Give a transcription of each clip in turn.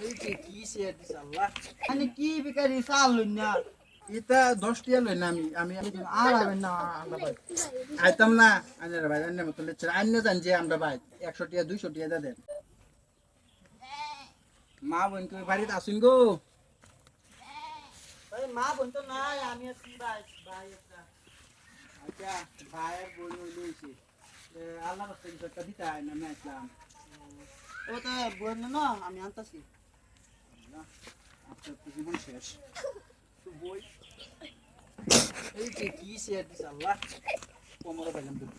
এই যে কি শেয়ার দিস আল্লাহ মানে কি বিকারি চাল লই না এটা 10 টিয়া লই না আমি আর আইবেন না আমরা ভাই আইতাম না আনের ভাই আন্নে মত লেচর আন্নে জান যে আমরা ভাই 100 টিয়া 200 টিয়া দা দেন মা বোন কই বাড়িতে আসুন গো ভাই মা বোন তো নাই আমি আছি ভাই ভাই একটা আচ্ছা ভাইয়ের বোন লইছি আল্লাহ রাস্তা কিছু একটা দিতে হয় না আমি আসলাম ও তো বোন না আমি আনতাছি আপনার তো জীবন শেষ বই এই যে কি শেয়ার দিস আল্লাহ কোমরে পাইলাম দুটো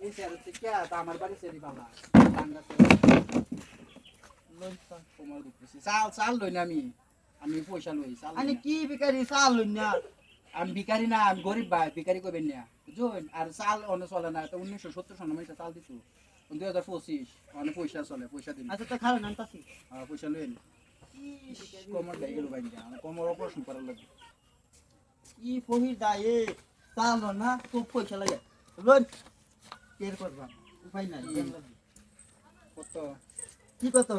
এই শেয়ার হচ্ছে কি তা আমার বাড়ি শেয়ারই পালা টাঙ্গা লই কোমর দুটো চাল চাল লই না আমি পয়সা লই চাল মানে কি বিকারি চাল লই না আমি ভিখারি না আমি গরিব ভাই ভিখারি করবেন না বুঝুন আর চাল অনেক চলে না তো 1970 সনে মাইটা চাল দিত 2025 অনেক পয়সা চলে পয়সা দিন আচ্ছা তো খাবেন আনতাছি পয়সা লইন কোমর গাই গেল ভাই আমার কোমর অপারেশন করার লাগে কি ফহির দায়ে চাল না তো পয়সা লাগে লই কের করবা উপায় নাই কত কি কত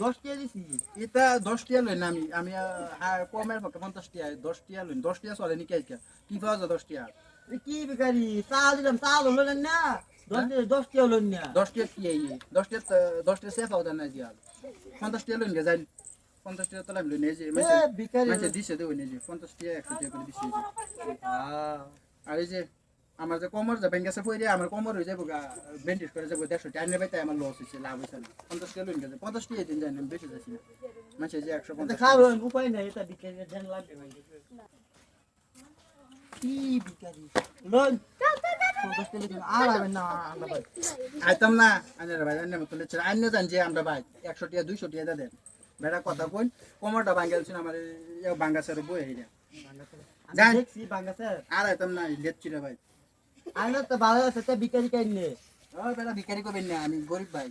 10 টাকা দিছি এটা 10 টিয়া লই না আমি কমের পক্ষে 50 টিয়া 10 টিয়া লই 10 টিয়া চলে নাকি আজকে কি পাওয়া যায় 10 টিয়া কি বিকারি চাল দিলাম চাল হলো না 10 টাকা হলো না 10 টিয়া কি এই 10 টিয়া সেফ আউট না জিয়াল 50 টিয়া লই যাই 50 টিয়া তো লাভ লই নেই যে বিকারি মানে দিছে দেই নেই যে 50 টিয়া 100 টিয়া করে দিছে আর এই যে আমার যে কোমর যে ব্যাংকে পড়ে আমার কোমর হয়ে যাবো ব্যান্ডেজ করে যাবো 150 টাকা নেবে তাই আমার লস হইছে লাভ হইছে না 50 টিয়া লই গেছে 50 টিয়া দিন জানেন বেশি যাচ্ছে না মানে যে 150 খাবেন উপায় নাই এটা বিকারি জান লাগবে ভাই কি বিকারি লোন 50 টাকা দিন আর আইবেন না আমরা ভাই আইতাম না আনের ভাই আন্নে মত লেচর আন্নে জান যে আমরা ভাই 100 টিয়া 200 টিয়া দা দেন বেড়া কথা কই কোমরটা ভাঙ্গালছিন আমার বাঙ্গাসের বই হইরা আমি দেখছি বাঙ্গাছে আর আইতাম না লেচছি রে ভাই আইনা তো ভালো আছে তে বিকারি কাইনে বেড়া ভিখারি করবেন না আমি গরিব ভাই